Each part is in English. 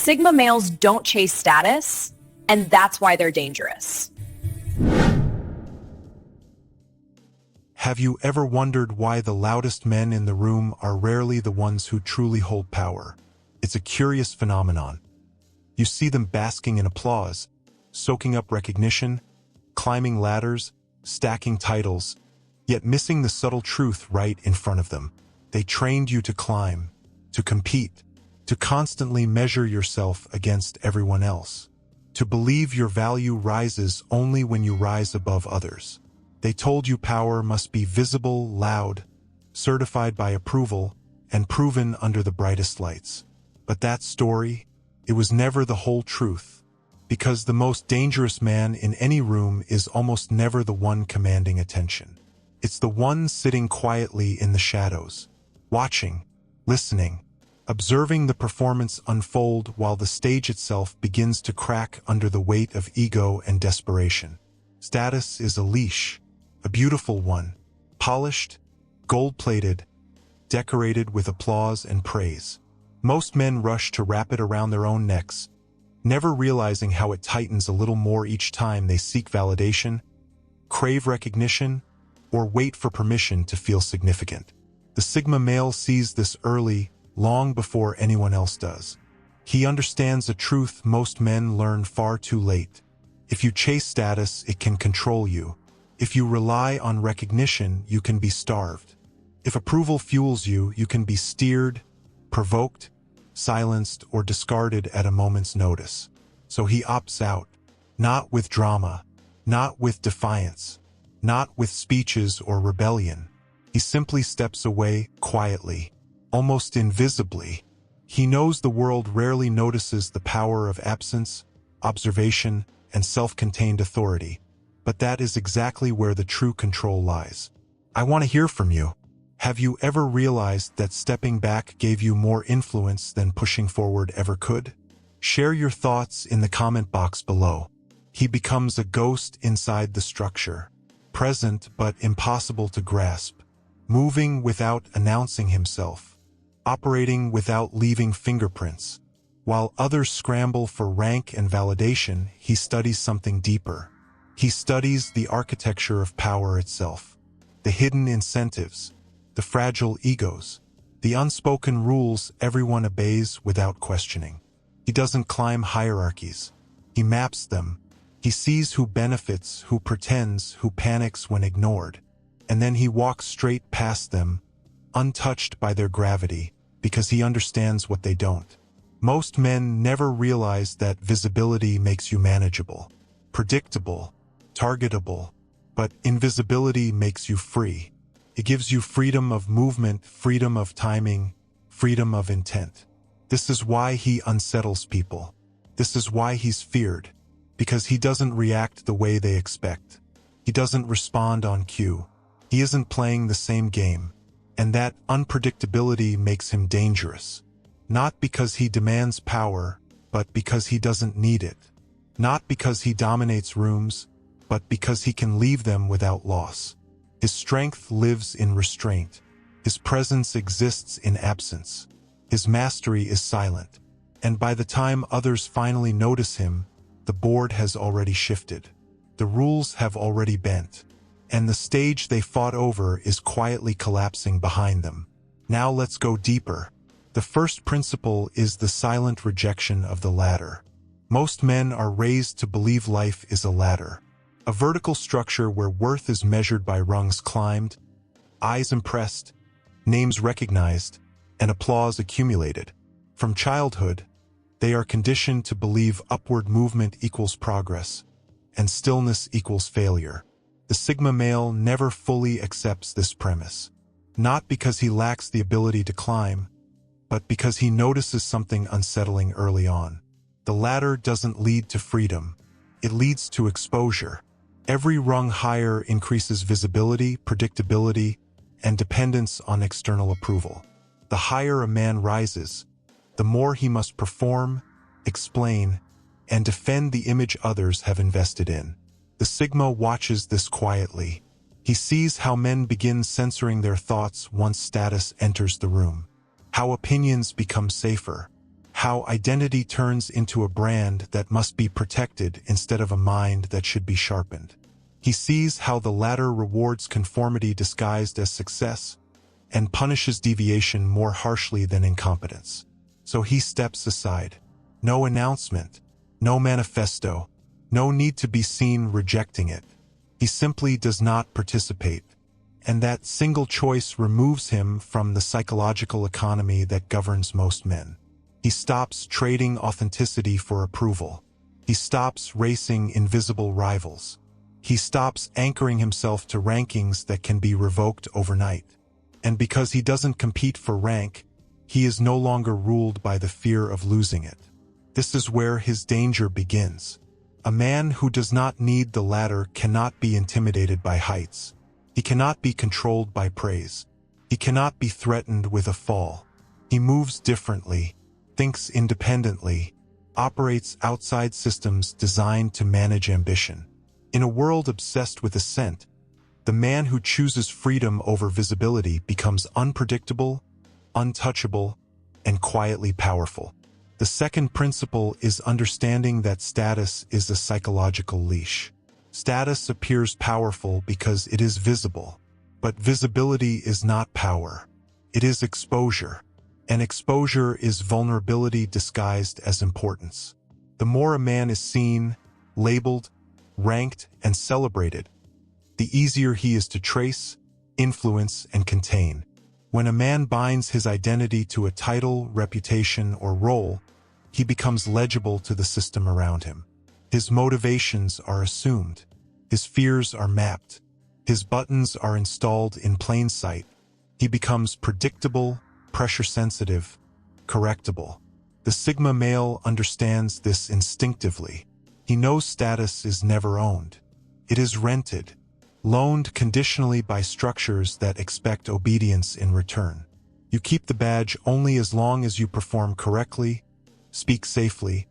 Sigma males don't chase status, and that's why they're dangerous. Have you ever wondered why the loudest men in the room are rarely the ones who truly hold power? It's a curious phenomenon. You see them basking in applause, soaking up recognition, climbing ladders, stacking titles, yet missing the subtle truth right in front of them. They trained you to climb, to compete, to constantly measure yourself against everyone else, to believe your value rises only when you rise above others. They told you power must be visible, loud, certified by approval, and proven under the brightest lights. But that story, it was never the whole truth, because the most dangerous man in any room is almost never the one commanding attention. It's the one sitting quietly in the shadows, watching, listening, observing the performance unfold while the stage itself begins to crack under the weight of ego and desperation. Status is a leash, a beautiful one, polished, gold-plated, decorated with applause and praise. Most men rush to wrap it around their own necks, never realizing how it tightens a little more each time they seek validation, crave recognition, or wait for permission to feel significant. The Sigma male sees this early, long before anyone else does. He understands a truth most men learn far too late. If you chase status, it can control you. If you rely on recognition, you can be starved. If approval fuels you, you can be steered, provoked, silenced, or discarded at a moment's notice. So he opts out, not with drama, not with defiance, not with speeches or rebellion. He simply steps away quietly, almost invisibly. He knows the world rarely notices the power of absence, observation, and self-contained authority. But that is exactly where the true control lies. I want to hear from you. Have you ever realized that stepping back gave you more influence than pushing forward ever could? Share your thoughts in the comment box below. He becomes a ghost inside the structure, present but impossible to grasp, moving without announcing himself, operating without leaving fingerprints. While others scramble for rank and validation, he studies something deeper. He studies the architecture of power itself, the hidden incentives, the fragile egos, the unspoken rules everyone obeys without questioning. He doesn't climb hierarchies. He maps them. He sees who benefits, who pretends, who panics when ignored. And then he walks straight past them, untouched by their gravity, because he understands what they don't. Most men never realize that visibility makes you manageable, predictable, targetable, but invisibility makes you free. It gives you freedom of movement, freedom of timing, freedom of intent. This is why he unsettles people. This is why he's feared, because he doesn't react the way they expect. He doesn't respond on cue. He isn't playing the same game, and that unpredictability makes him dangerous. Not because he demands power, but because he doesn't need it. Not because he dominates rooms, but because he can leave them without loss. His strength lives in restraint. His presence exists in absence. His mastery is silent. And by the time others finally notice him, the board has already shifted. The rules have already bent. And the stage they fought over is quietly collapsing behind them. Now let's go deeper. The first principle is the silent rejection of the ladder. Most men are raised to believe life is a ladder. A vertical structure where worth is measured by rungs climbed, eyes impressed, names recognized, and applause accumulated. From childhood, they are conditioned to believe upward movement equals progress, and stillness equals failure. The Sigma male never fully accepts this premise, not because he lacks the ability to climb, but because he notices something unsettling early on. The ladder doesn't lead to freedom, it leads to exposure. Every rung higher increases visibility, predictability, and dependence on external approval. The higher a man rises, the more he must perform, explain, and defend the image others have invested in. The Sigma watches this quietly. He sees how men begin censoring their thoughts once status enters the room, how opinions become safer, how identity turns into a brand that must be protected instead of a mind that should be sharpened. He sees how the latter rewards conformity disguised as success and punishes deviation more harshly than incompetence. So he steps aside. No announcement, no manifesto, no need to be seen rejecting it. He simply does not participate, and that single choice removes him from the psychological economy that governs most men. He stops trading authenticity for approval. He stops racing invisible rivals. He stops anchoring himself to rankings that can be revoked overnight. And because he doesn't compete for rank, he is no longer ruled by the fear of losing it. This is where his danger begins. A man who does not need the ladder cannot be intimidated by heights. He cannot be controlled by praise. He cannot be threatened with a fall. He moves differently, thinks independently, operates outside systems designed to manage ambition. In a world obsessed with ascent, the man who chooses freedom over visibility becomes unpredictable, untouchable, and quietly powerful. The second principle is understanding that status is a psychological leash. Status appears powerful because it is visible, but visibility is not power. It is exposure, and exposure is vulnerability disguised as importance. The more a man is seen, labeled, ranked, and celebrated, the easier he is to trace, influence, and contain. When a man binds his identity to a title, reputation, or role, he becomes legible to the system around him. His motivations are assumed. His fears are mapped. His buttons are installed in plain sight. He becomes predictable, pressure-sensitive, correctable. The Sigma male understands this instinctively. He knows status is never owned. It is rented, loaned conditionally by structures that expect obedience in return. You keep the badge only as long as you perform correctly, speak safely,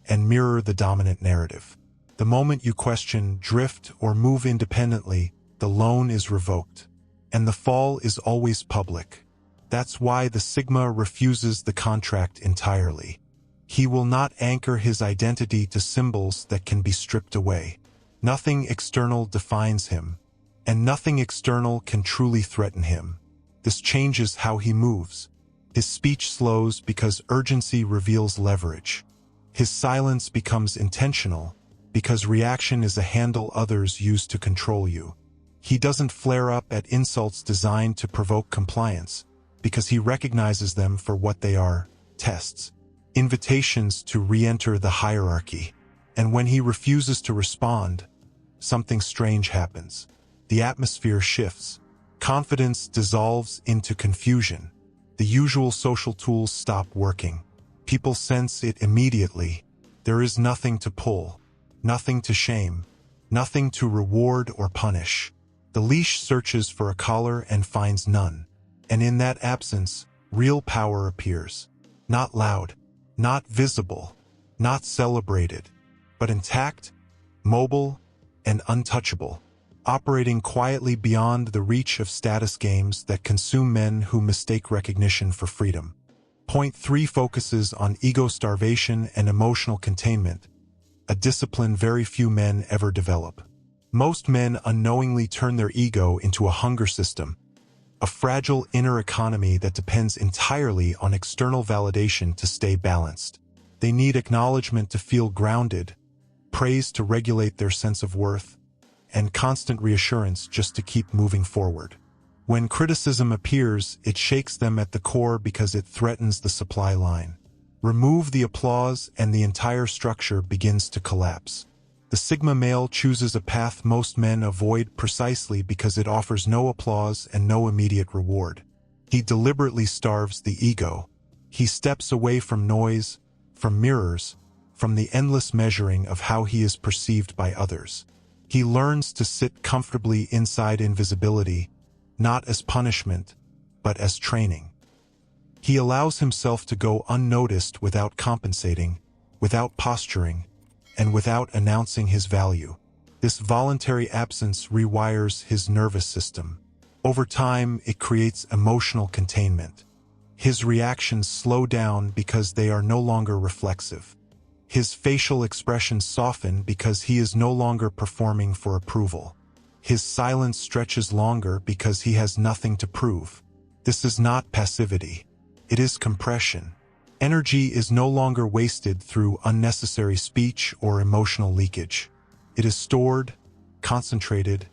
and mirror the dominant narrative. The moment you question, drift, or move independently, the loan is revoked, and the fall is always public. That's why the Sigma refuses the contract entirely. He will not anchor his identity to symbols that can be stripped away. Nothing external defines him, and nothing external can truly threaten him. This changes how he moves. His speech slows because urgency reveals leverage. His silence becomes intentional because reaction is a handle others use to control you. He doesn't flare up at insults designed to provoke compliance because he recognizes them for what they are, tests, invitations to re-enter the hierarchy. And when he refuses to respond, something strange happens. The atmosphere shifts. Confidence dissolves into confusion. The usual social tools stop working. People sense it immediately. There is nothing to pull, nothing to shame, nothing to reward or punish. The leash searches for a collar and finds none. And in that absence, real power appears. Not loud, not visible, not celebrated, but intact, mobile, and untouchable, operating quietly beyond the reach of status games that consume men who mistake recognition for freedom. Point 3 focuses on ego starvation and emotional containment, a discipline very few men ever develop. Most men unknowingly turn their ego into a hunger system, a fragile inner economy that depends entirely on external validation to stay balanced. They need acknowledgement to feel grounded, praise to regulate their sense of worth, and constant reassurance just to keep moving forward. When criticism appears, it shakes them at the core because it threatens the supply line. Remove the applause and the entire structure begins to collapse. The Sigma male chooses a path most men avoid precisely because it offers no applause and no immediate reward. He deliberately starves the ego. He steps away from noise, from mirrors, from the endless measuring of how he is perceived by others. He learns to sit comfortably inside invisibility, not as punishment, but as training. He allows himself to go unnoticed without compensating, without posturing, and without announcing his value. This voluntary absence rewires his nervous system. Over time, it creates emotional containment. His reactions slow down because they are no longer reflexive. His facial expressions soften because he is no longer performing for approval. His silence stretches longer because he has nothing to prove. This is not passivity. It is compression. Energy is no longer wasted through unnecessary speech or emotional leakage. It is stored, concentrated,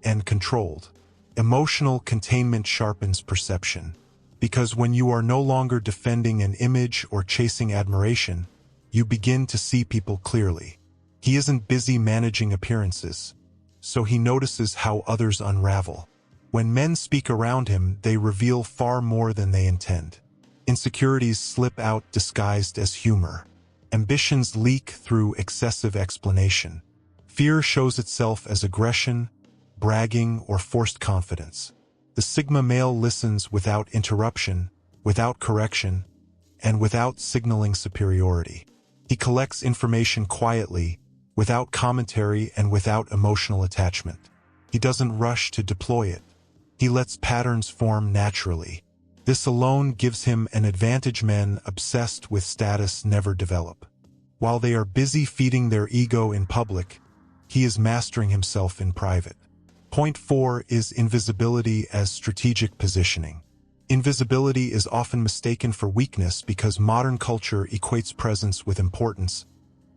and controlled. Emotional containment sharpens perception. Because when you are no longer defending an image or chasing admiration, you begin to see people clearly. He isn't busy managing appearances, so he notices how others unravel. When men speak around him, they reveal far more than they intend. Insecurities slip out disguised as humor. Ambitions leak through excessive explanation. Fear shows itself as aggression, bragging, or forced confidence. The Sigma male listens without interruption, without correction, and without signaling superiority. He collects information quietly, without commentary and without emotional attachment. He doesn't rush to deploy it. He lets patterns form naturally. This alone gives him an advantage men obsessed with status never develop. While they are busy feeding their ego in public, he is mastering himself in private. Point 4 is invisibility as strategic positioning. Invisibility is often mistaken for weakness because modern culture equates presence with importance,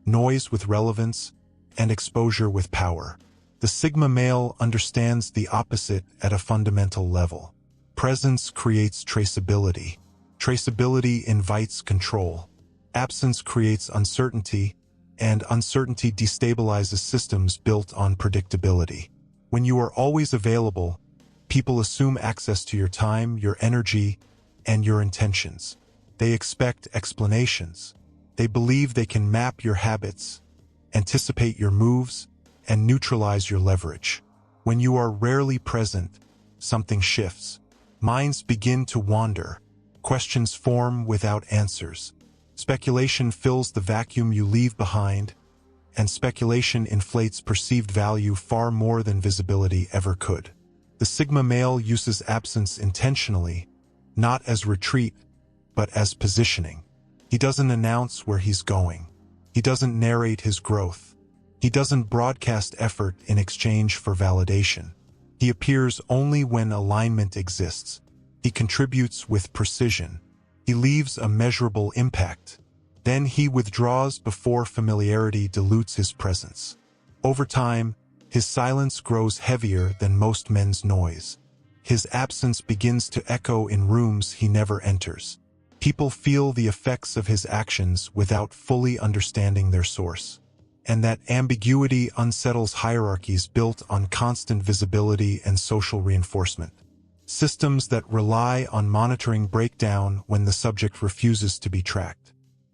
noise with relevance, and exposure with power. The Sigma male understands the opposite at a fundamental level. Presence creates traceability. Traceability invites control. Absence creates uncertainty, and uncertainty destabilizes systems built on predictability. When you are always available, people assume access to your time, your energy, and your intentions. They expect explanations. They believe they can map your habits, anticipate your moves, and neutralize your leverage. When you are rarely present, something shifts. Minds begin to wander. Questions form without answers. Speculation fills the vacuum you leave behind, and speculation inflates perceived value far more than visibility ever could. The Sigma male uses absence intentionally, not as retreat, but as positioning. He doesn't announce where he's going. He doesn't narrate his growth. He doesn't broadcast effort in exchange for validation. He appears only when alignment exists. He contributes with precision. He leaves a measurable impact. Then he withdraws before familiarity dilutes his presence. Over time, his silence grows heavier than most men's noise. His absence begins to echo in rooms he never enters. People feel the effects of his actions without fully understanding their source. And that ambiguity unsettles hierarchies built on constant visibility and social reinforcement. Systems that rely on monitoring break down when the subject refuses to be tracked.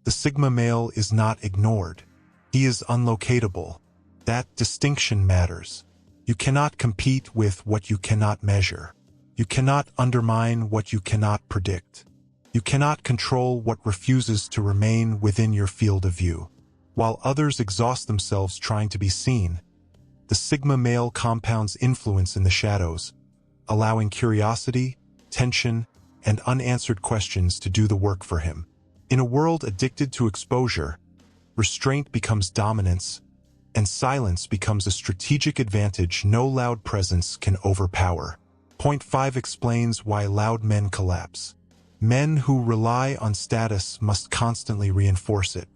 The Sigma male is not ignored. He is unlocatable. That distinction matters. You cannot compete with what you cannot measure. You cannot undermine what you cannot predict. You cannot control what refuses to remain within your field of view. While others exhaust themselves trying to be seen, the Sigma male compounds influence in the shadows, allowing curiosity, tension, and unanswered questions to do the work for him. In a world addicted to exposure, restraint becomes dominance, and silence becomes a strategic advantage no loud presence can overpower. Point 5 explains why loud men collapse. Men who rely on status must constantly reinforce it.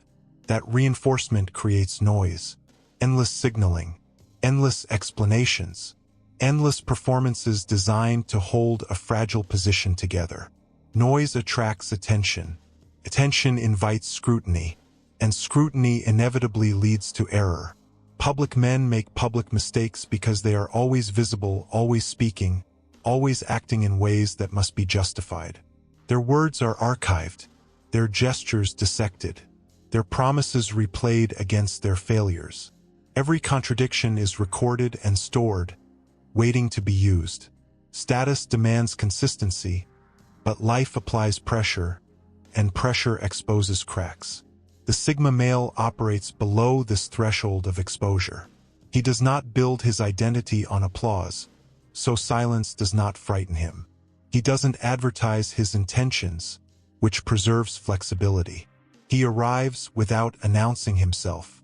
That reinforcement creates noise, endless signaling, endless explanations, endless performances designed to hold a fragile position together. Noise attracts attention. Attention invites scrutiny, and scrutiny inevitably leads to error. Public men make public mistakes because they are always visible, always speaking, always acting in ways that must be justified. Their words are archived, their gestures dissected, their promises replayed against their failures. Every contradiction is recorded and stored, waiting to be used. Status demands consistency, but life applies pressure, and pressure exposes cracks. The Sigma male operates below this threshold of exposure. He does not build his identity on applause, so silence does not frighten him. He doesn't advertise his intentions, which preserves flexibility. He arrives without announcing himself.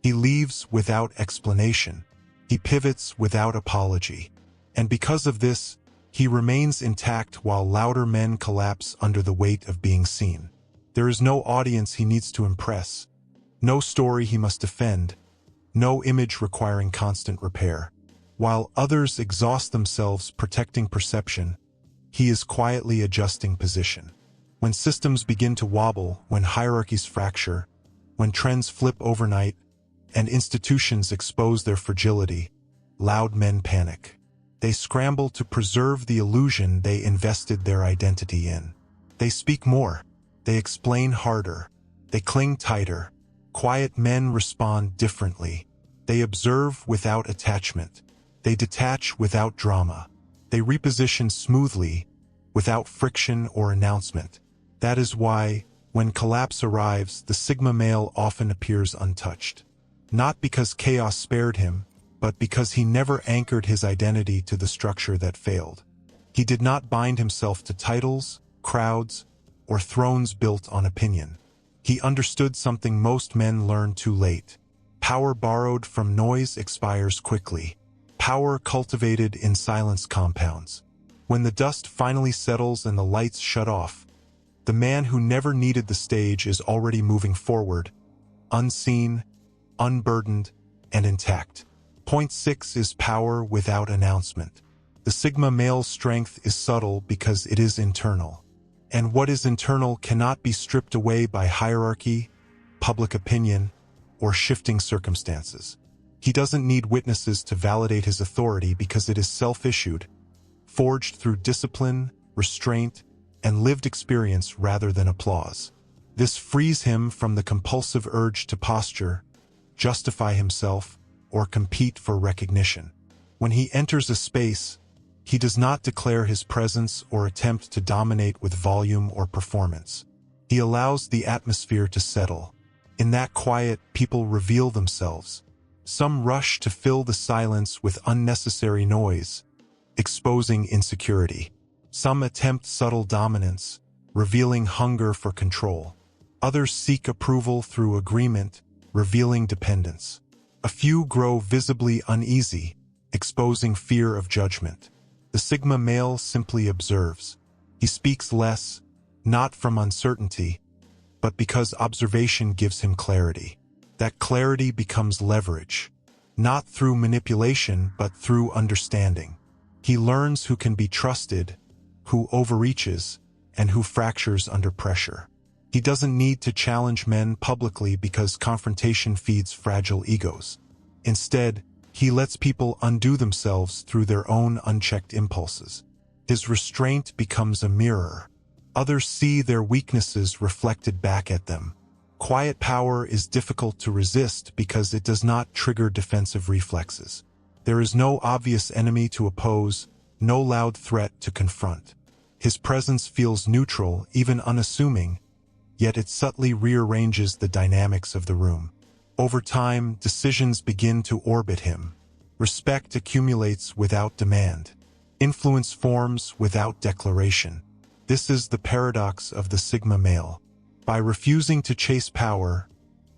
He leaves without explanation. He pivots without apology. And because of this, he remains intact while louder men collapse under the weight of being seen. There is no audience he needs to impress, no story he must defend, no image requiring constant repair. While others exhaust themselves protecting perception, he is quietly adjusting position. When systems begin to wobble, when hierarchies fracture, when trends flip overnight, and institutions expose their fragility, loud men panic. They scramble to preserve the illusion they invested their identity in. They speak more. They explain harder. They cling tighter. Quiet men respond differently. They observe without attachment. They detach without drama. They reposition smoothly, without friction or announcement. That is why, when collapse arrives, the Sigma male often appears untouched. Not because chaos spared him, but because he never anchored his identity to the structure that failed. He did not bind himself to titles, crowds, or thrones built on opinion. He understood something most men learn too late. Power borrowed from noise expires quickly. Power cultivated in silence compounds. When the dust finally settles and the lights shut off, the man who never needed the stage is already moving forward, unseen, unburdened, and intact. Point 6 is power without announcement. The Sigma male's strength is subtle because it is internal. And what is internal cannot be stripped away by hierarchy, public opinion, or shifting circumstances. He doesn't need witnesses to validate his authority because it is self-issued, forged through discipline, restraint, and lived experience rather than applause. This frees him from the compulsive urge to posture, justify himself, or compete for recognition. When he enters a space, he does not declare his presence or attempt to dominate with volume or performance. He allows the atmosphere to settle. In that quiet, people reveal themselves. Some rush to fill the silence with unnecessary noise, exposing insecurity. Some attempt subtle dominance, revealing hunger for control. Others seek approval through agreement, revealing dependence. A few grow visibly uneasy, exposing fear of judgment. The Sigma male simply observes. He speaks less, not from uncertainty, but because observation gives him clarity. That clarity becomes leverage, not through manipulation but through understanding. He learns who can be trusted, who overreaches, and who fractures under pressure. He doesn't need to challenge men publicly because confrontation feeds fragile egos. Instead, he lets people undo themselves through their own unchecked impulses. His restraint becomes a mirror. Others see their weaknesses reflected back at them. Quiet power is difficult to resist because it does not trigger defensive reflexes. There is no obvious enemy to oppose, no loud threat to confront. His presence feels neutral, even unassuming, yet it subtly rearranges the dynamics of the room. Over time, decisions begin to orbit him. Respect accumulates without demand. Influence forms without declaration. This is the paradox of the Sigma male. By refusing to chase power,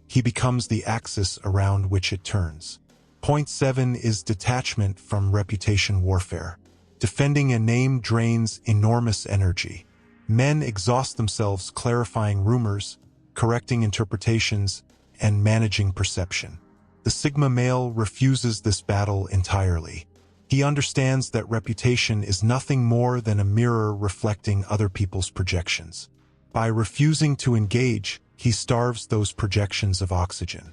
he becomes the axis around which it turns. Point 7 is detachment from reputation warfare. Defending a name drains enormous energy. Men exhaust themselves clarifying rumors, correcting interpretations, and managing perception. The Sigma male refuses this battle entirely. He understands that reputation is nothing more than a mirror reflecting other people's projections. By refusing to engage, he starves those projections of oxygen.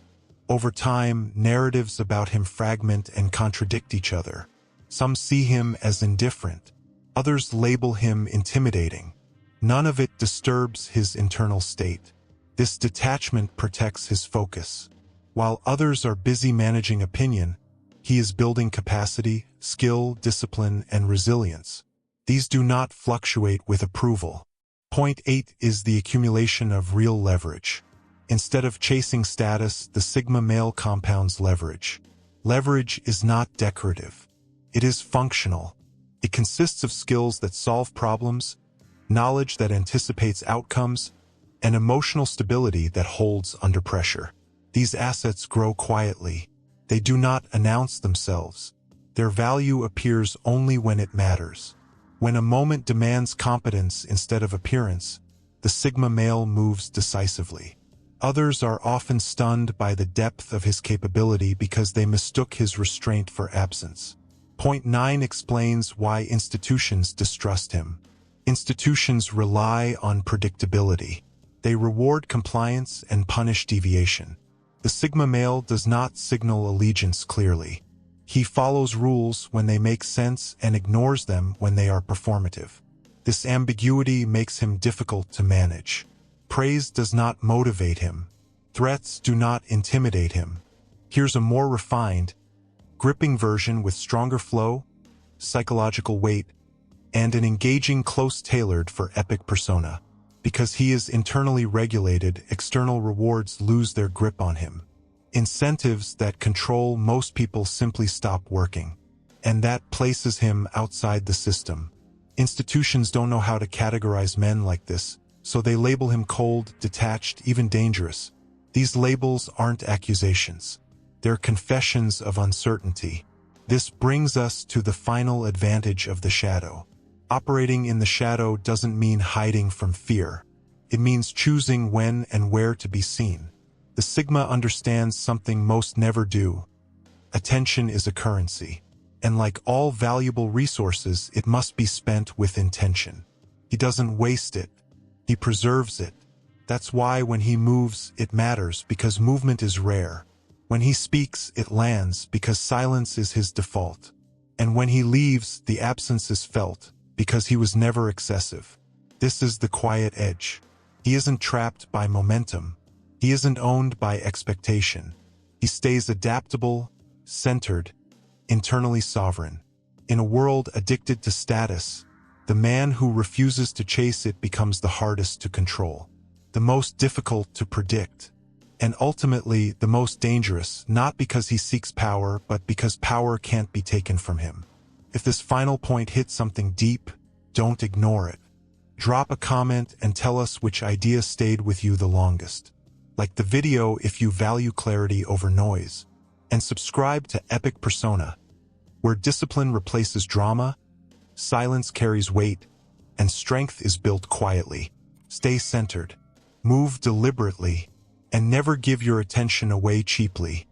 Over time, narratives about him fragment and contradict each other. Some see him as indifferent. Others label him intimidating. None of it disturbs his internal state. This detachment protects his focus. While others are busy managing opinion, he is building capacity, skill, discipline, and resilience. These do not fluctuate with approval. Point 8 is the accumulation of real leverage. Instead of chasing status, the Sigma male compounds leverage. Leverage is not decorative. It is functional. It consists of skills that solve problems, knowledge that anticipates outcomes, and emotional stability that holds under pressure. These assets grow quietly. They do not announce themselves. Their value appears only when it matters. When a moment demands competence instead of appearance, the Sigma male moves decisively. Others are often stunned by the depth of his capability because they mistook his restraint for absence. Point 9 explains why institutions distrust him. Institutions rely on predictability. They reward compliance and punish deviation. The Sigma male does not signal allegiance clearly. He follows rules when they make sense and ignores them when they are performative. This ambiguity makes him difficult to manage. Praise does not motivate him. Threats do not intimidate him. Here's a more refined, gripping version with stronger flow, psychological weight, and an engaging close-tailored for epic persona. Because he is internally regulated, external rewards lose their grip on him. Incentives that control most people simply stop working, and that places him outside the system. Institutions don't know how to categorize men like this, so they label him cold, detached, even dangerous. These labels aren't accusations. They're confessions of uncertainty. This brings us to the final advantage of the shadow. Operating in the shadow doesn't mean hiding from fear. It means choosing when and where to be seen. The Sigma understands something most never do. Attention is a currency, and like all valuable resources, it must be spent with intention. He doesn't waste it. He preserves it. That's why when he moves, it matters, because movement is rare. When he speaks, it lands, because silence is his default. And when he leaves, the absence is felt, because he was never excessive. This is the quiet edge. He isn't trapped by momentum. He isn't owned by expectation. He stays adaptable, centered, internally sovereign. In a world addicted to status, the man who refuses to chase it becomes the hardest to control, the most difficult to predict, and ultimately the most dangerous, not because he seeks power, but because power can't be taken from him. If this final point hits something deep, don't ignore it. Drop a comment and tell us which idea stayed with you the longest. Like the video if you value clarity over noise. And subscribe to Epic Persona, where discipline replaces drama, silence carries weight, and strength is built quietly. Stay centered, move deliberately, and never give your attention away cheaply.